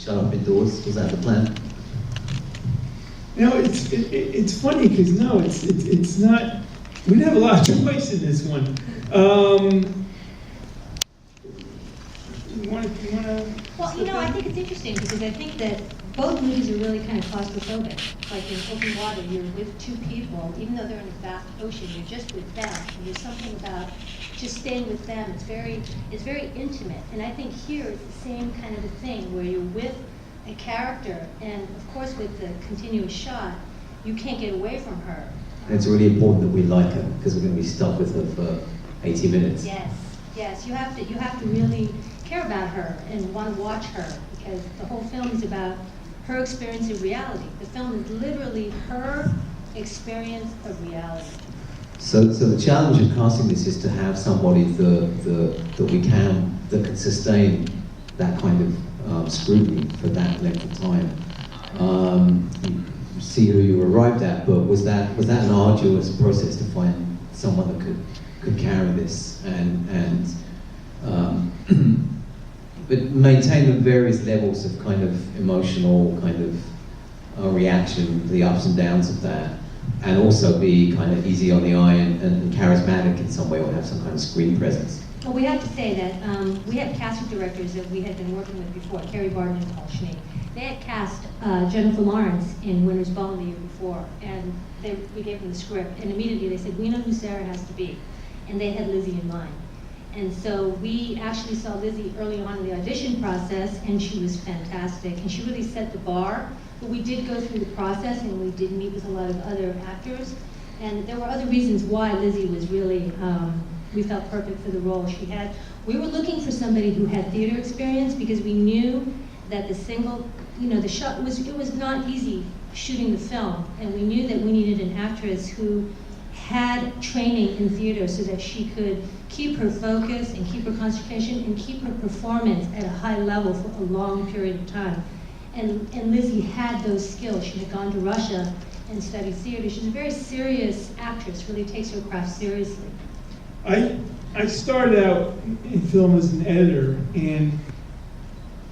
shut up indoors? Was that the plan? No, it's funny because no, it's not. We didn't have a lot of choice in this one. You want to? Well, you know, I think it's interesting because I think that both movies are really kind of claustrophobic. Like in Open Water, you're with two people, even though they're in a vast ocean, you're just with them. And there's something about just staying with them. It's very intimate. And I think here it's the same kind of a thing where you're with a character, and of course with the continuous shot, you can't get away from her. And it's really important that we like her because we're going to be stuck with her for 80 minutes. Yes, you have to really care about her and want to watch her because the whole film is about her experience of reality. The film is literally her experience of reality. So the challenge of casting this is to have somebody that can sustain that kind of scrutiny for that length of time. You see who you arrived at, but was that an arduous process to find someone that could carry this and but maintain the various levels of kind of emotional kind of reaction, the ups and downs of that, and also be kind of easy on the eye and charismatic in some way, or have some kind of screen presence. Well, we have to say that we had casting directors that we had been working with before, Carrie Barton and Paul Schmee. They had cast Jennifer Lawrence in Winter's Bone the year before, and we gave them the script, and immediately they said, we know who Sarah has to be. And they had Lizzie in mind. And so we actually saw Lizzie early on in the audition process, and she was fantastic, and she really set the bar. But we did go through the process, and we did meet with a lot of other actors, and there were other reasons why Lizzie was really, we felt perfect for the role. We were looking for somebody who had theater experience because we knew that the shot it was not easy shooting the film, and we knew that we needed an actress who had training in theater so that she could keep her focus and keep her concentration and keep her performance at a high level for a long period of time. And Lizzie had those skills. She had gone to Russia and studied theater. She's a very serious actress, really takes her craft seriously. I started out in film as an editor, and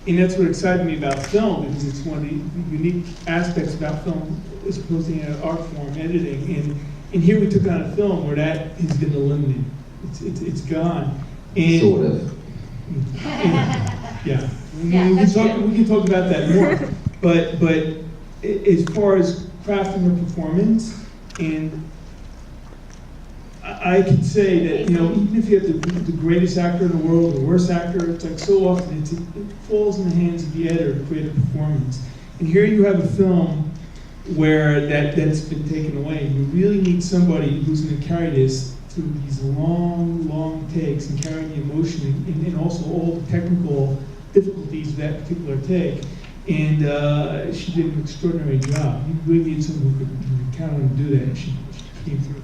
that's what excited me about film, because it's one of the unique aspects about film as opposed to an art form, editing. And here we took on a film where that has been eliminated. It's gone. And, sort of. Yeah. We can talk about that more. But as far as crafting a performance, and I can say that, even if you have the greatest actor in the world, the worst actor, it's like so often it falls in the hands of the editor to create a performance. And here you have a film where that's been taken away. You really need somebody who's going to carry this through these long takes and carry the emotion and also all the technical difficulties of that particular take. And she did an extraordinary job. You really need someone who could count on to do that, and she came through.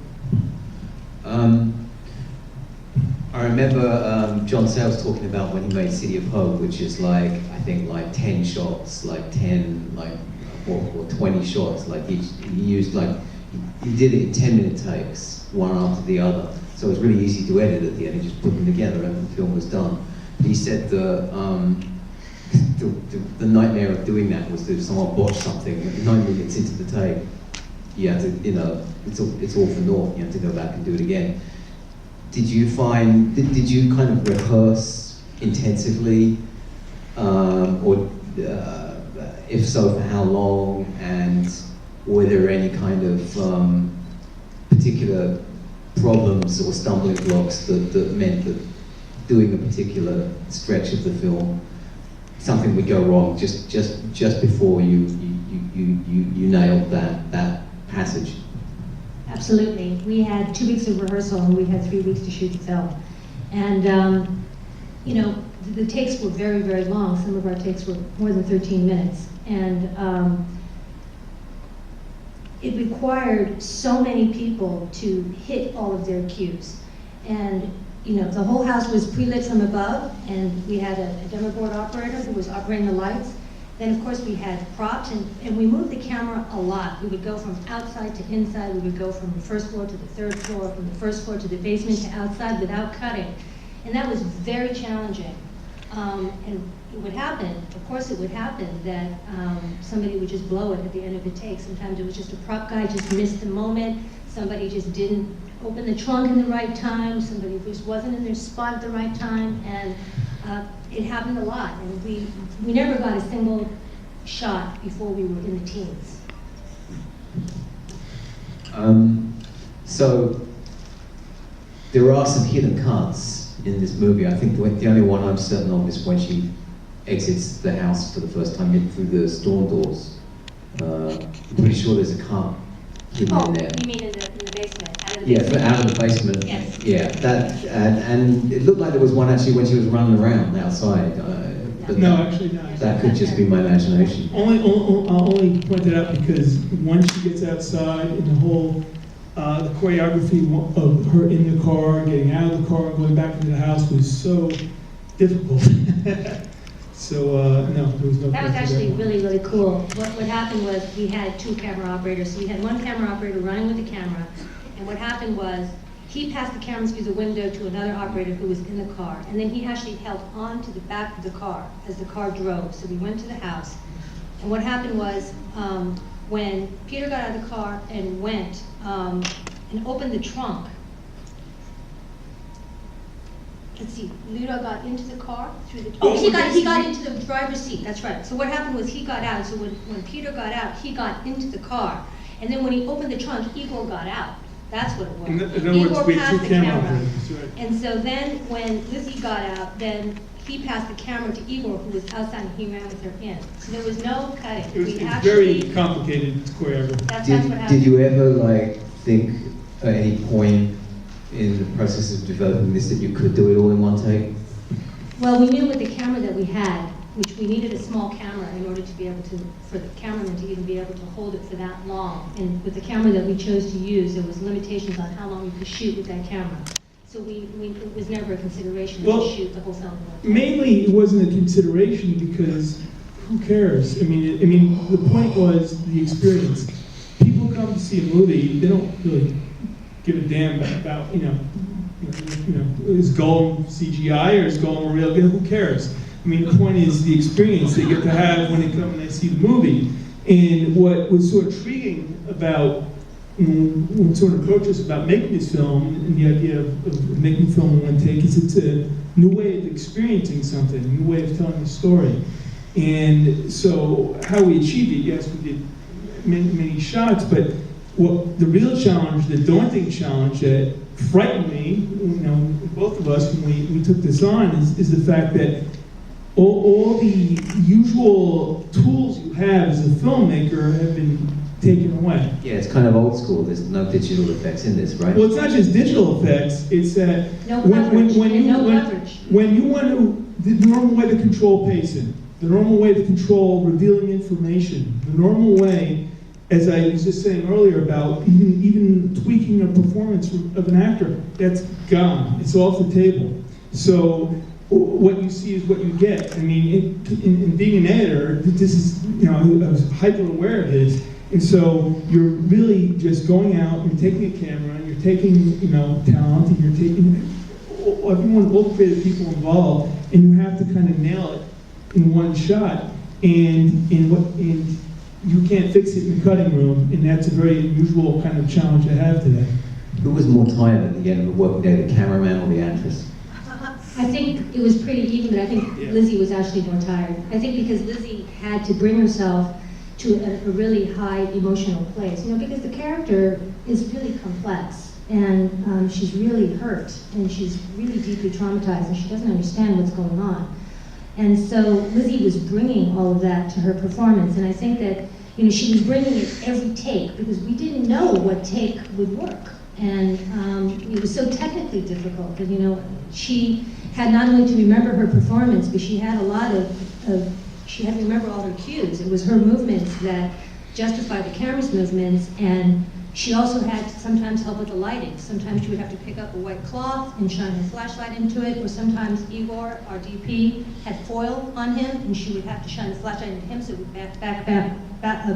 I remember John Sayles talking about when he made City of Hope, which is like 10 shots, or 20 shots. Like he used he did it in 10-minute takes, one after the other. So it was really easy to edit at the end. He just put them together and the film was done. But he said the nightmare of doing that was that if someone botched something 9 minutes into the take, you have to, it's all for naught. You have to go back and do it again. Did you kind of rehearse intensively, or if so, for how long? And were there any kind of particular problems or stumbling blocks that meant that doing a particular stretch of the film, something would go wrong just before you nailed that passage? Absolutely. We had 2 weeks of rehearsal and we had 3 weeks to shoot the film. And, the takes were very, very long. Some of our takes were more than 13 minutes. And it required so many people to hit all of their cues. And, the whole house was pre-lit from above, and we had a demo board operator who was operating the lights. Then, of course, we had props, and we moved the camera a lot. We would go from outside to inside. We would go from the first floor to the third floor, from the first floor to the basement to outside without cutting. And that was very challenging. And it would happen, of course it would happen, that somebody would just blow it at the end of the take. Sometimes it was just a prop guy just missed the moment, somebody just didn't open the trunk in the right time, somebody just wasn't in their spot at the right time, and it happened a lot. And we never got a single shot before we were in the teens. So there are some hidden cuts in this movie. I think the only one I'm certain of is when she exits the house for the first time in through the storm doors. I'm pretty sure there's a cut hidden in there. You mean in the basement? Out of the Yeah, basement? out of the basement. Yes. Yeah, that and it looked like there was one actually when she was running around outside. But No, actually not. that could just be my imagination. I'll only point that out because once she gets outside and the whole the choreography of her in the car, getting out of the car, and going back into the house was so difficult. So no, there was no. That was actually really, really cool. What happened was we had two camera operators. So we had one camera operator running with the camera, and what happened was he passed the cameras through the window to another operator who was in the car, and then he actually held on to the back of the car as the car drove. So we went to the house, and what happened was when Peter got out of the car and went and opened the trunk. Let's see, Ludo got into the car through the. Oh, he got into the driver's seat. That's right. So what happened was he got out. So when Peter got out, he got into the car, and then when he opened the trunk, Igor got out. That's what it was. In other words, we had two camera operators. Right. And so then when Lizzie got out, then he passed the camera to Igor, who was outside, and he ran with her in. So there was no cutting. It was very complicated choreography. That's what happened. Did you ever think at any point in the process of developing this that you could do it all in one take? Well, we knew with the camera that we had, which we needed a small camera in order to be able to, for the cameraman to even be able to hold it for that long. And with the camera that we chose to use, there was limitations on how long you could shoot with that camera. So it was never a consideration to shoot the whole film. Mainly, it wasn't a consideration because who cares? I mean, the point was the experience. People come to see a movie, they don't really give a damn about is Gollum CGI or is Gollum real? Who cares? I mean, the point is the experience they get to have when they come and they see the movie. And what was so intriguing about what sort of approached us about making this film and the idea of making film in one take is it's a new way of experiencing something, a new way of telling a story. And so how we achieved it, yes, we did many shots, but what the real challenge, the daunting challenge that frightened me, both of us when we took this on is the fact that all the usual tools you have as a filmmaker have been taken away. Yeah, it's kind of old school. There's no digital effects in this, right? Well, it's not just digital effects. It's that when you want to, the normal way to control pacing, the normal way to control revealing information, the normal way, as I was just saying earlier about even tweaking a performance of an actor, that's gone. It's off the table. So what you see is what you get. I mean, in being an editor, this is, I was hyper aware of this. And so you're really just going out, you're taking a camera, and you're taking, talent, and you're taking everyone, all the creative people involved, and you have to kind of nail it in one shot. And you can't fix it in the cutting room, and that's a very unusual kind of challenge I have today. Who was more tired at the end of the work day, the cameraman or the actress? I think it was pretty even, but I think Lizzie was actually more tired. I think because Lizzie had to bring herself to a really high emotional place, because the character is really complex, and she's really hurt, and she's really deeply traumatized, and she doesn't understand what's going on. And so Lizzie was bringing all of that to her performance, and I think that she was bringing it every take because we didn't know what take would work, and it was so technically difficult. And she had not only to remember her performance, but she had a lot of she had to remember all her cues. It was her movements that justified the camera's movements, and she also had to sometimes help with the lighting. Sometimes she would have to pick up a white cloth and shine her flashlight into it, or sometimes Igor, our DP, had foil on him, and she would have to shine the flashlight into him so it would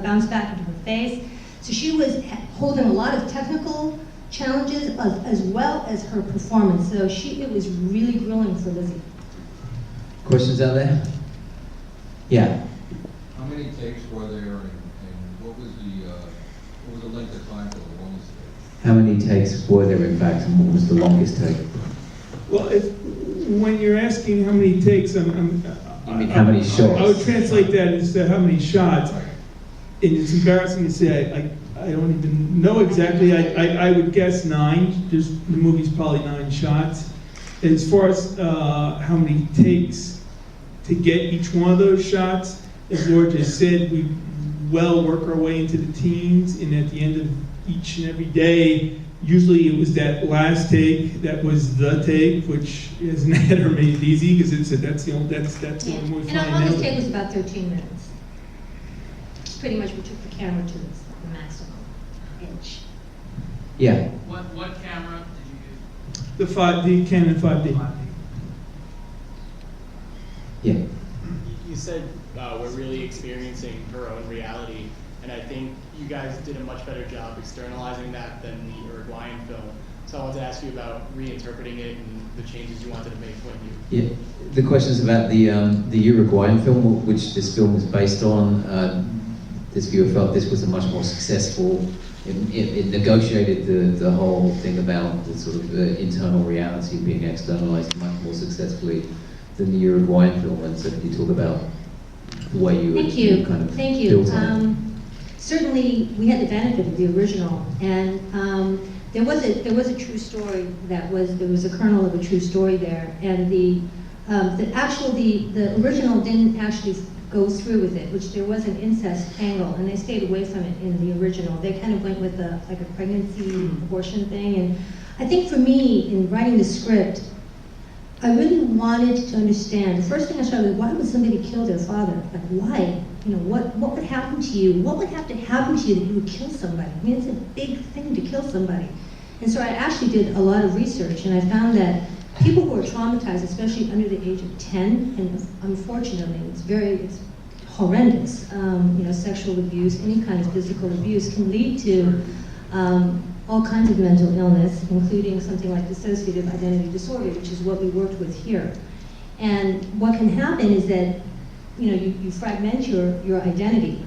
bounce back into her face. So she was holding a lot of technical challenges as well as her performance. So it was really grueling for Lizzie. Questions out there? Yeah. How many takes were there, and what was the length of time for the longest take? How many takes were there, in fact, and what was the longest take? Well, when you're asking how many takes, You mean how many shots? I would translate that as to how many shots. And it's embarrassing to say, I don't even know exactly. I would guess 9. Just the movie's probably 9 shots. As far as how many takes to get each one of those shots, as Laura just said, we work our way into the teens, and at the end of each and every day, usually it was that last take that was the take, which is never made it easy because that's the only movie. And our longest take was about 13 minutes. Pretty much we took the camera to the maximum inch. Yeah. What camera did you use? The Canon 5D. Yeah. You said we're really experiencing her own reality, and I think you guys did a much better job externalizing that than the Uruguayan film. So I wanted to ask you about reinterpreting it and the changes you wanted to make when you... Yeah. The question's about the Uruguayan film, which this film was based on. This viewer felt this was a much more successful. It negotiated the whole thing about the sort of internal reality being externalized much more successfully than the Uruguayan film. And so, can you talk about the way you Thank you. kind of Thank you. built on it? Certainly, we had the benefit of the original, and there was a true story there was a kernel of a true story there, and the original didn't actually go through with it, which there was an incest angle, and they stayed away from it in the original. They kind of went with a pregnancy abortion thing, and I think for me, in writing the script, I really wanted to understand. The first thing I started with, why would somebody kill their father? Like, why? You know, what would happen to you? What would have to happen to you that you would kill somebody? I mean, it's a big thing to kill somebody. And so I actually did a lot of research, and I found that people who are traumatized, especially under the age of 10, and unfortunately, it's horrendous. Sexual abuse, any kind of physical abuse can lead to all kinds of mental illness, including something like dissociative identity disorder, which is what we worked with here. And what can happen is that you fragment your identity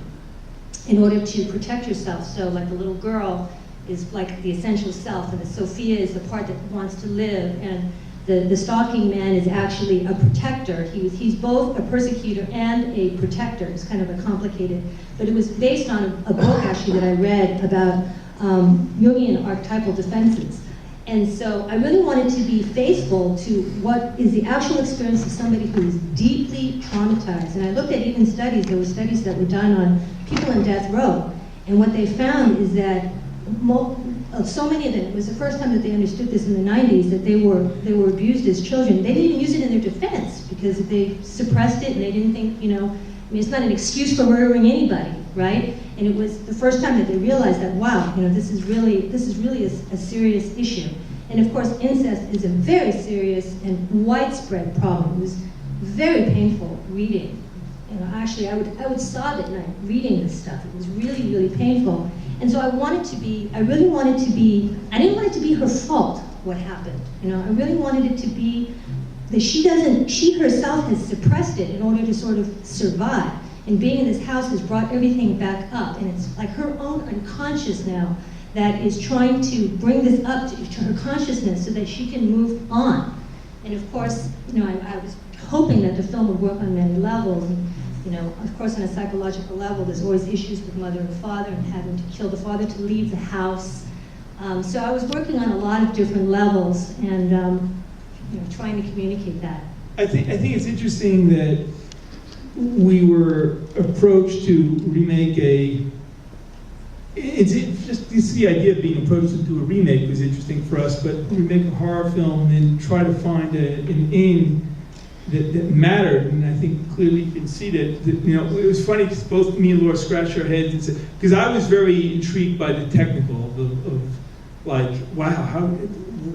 in order to protect yourself. So like the little girl is like the essential self, and the Sophia is the part that wants to live, and the stalking man is actually a protector. He's both a persecutor and a protector. It's kind of a complicated, but it was based on a book actually that I read about Jungian archetypal defenses. And so I really wanted to be faithful to what is the actual experience of somebody who is deeply traumatized. And I looked at even studies, there were studies that were done on people in death row. And what they found is that so many of them, it was the first time that they understood this in the 90s, that they were abused as children. They didn't even use it in their defense because they suppressed it and they didn't think, it's not an excuse for murdering anybody, right? And it was the first time that they realized that, wow, this is really a serious issue. And of course, incest is a very serious and widespread problem. It was very painful reading. Actually, I would sob at night reading this stuff. It was really, really painful. And so I didn't want it to be her fault, what happened. I really wanted it to be that she herself has suppressed it in order to sort of survive. And being in this house has brought everything back up. And it's like her own unconscious now that is trying to bring this up to her consciousness so that she can move on. And of course, I was hoping that the film would work on many levels. And, of course, on a psychological level, there's always issues with mother and father and having to kill the father to leave the house. So I was working on a lot of different levels and trying to communicate that. I think it's interesting that we were approached to remake it's the idea of being approached to do a remake was interesting for us, but remake a horror film and try to find an end that mattered, and I think clearly you can see that it was funny because both me and Laura scratched our heads and said, because I was very intrigued by the technical of like, wow,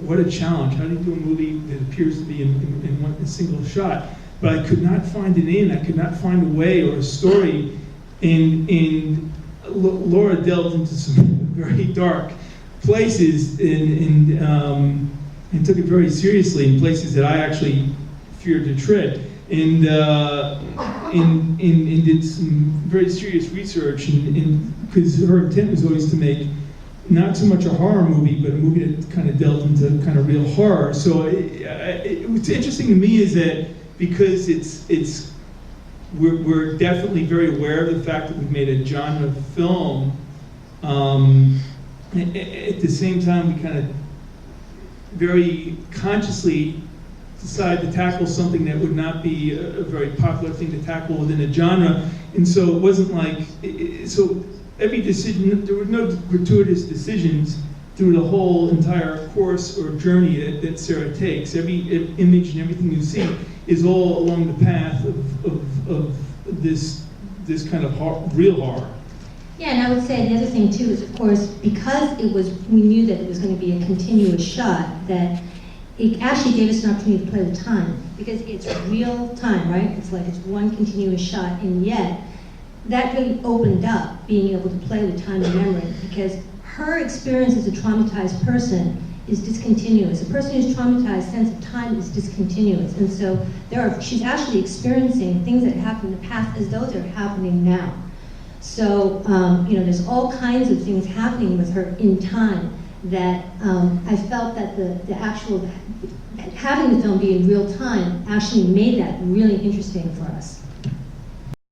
what a challenge. How do you do a movie that appears to be in one single shot? But I could not find an end. I could not find a way or a story. And Laura delved into some very dark places and took it very seriously in places that I actually feared to tread. and did some very serious research, and because her intent was always to make not so much a horror movie, but a movie that kind of delved into kind of real horror. So what's interesting to me is that because we're definitely very aware of the fact that we've made a genre film. At the same time, we kind of very consciously decide to tackle something that would not be a very popular thing to tackle within a genre. And so it wasn't like, so every decision, there were no gratuitous decisions through the whole entire course or journey that Sarah takes. Every image and everything you see is all along the path of this kind of real horror. Yeah, and I would say the other thing too is, of course, because we knew that it was going to be a continuous shot, that it actually gave us an opportunity to play with time, because it's real time, right? It's like it's one continuous shot, and yet that really opened up being able to play with time and memory, because her experience as a traumatized person is discontinuous. A person who's traumatized sense of time is discontinuous, and so she's actually experiencing things that happened in the past as though they're happening now. So, there's all kinds of things happening with her in time that I felt that the actual, having the film be in real time actually made that really interesting for us.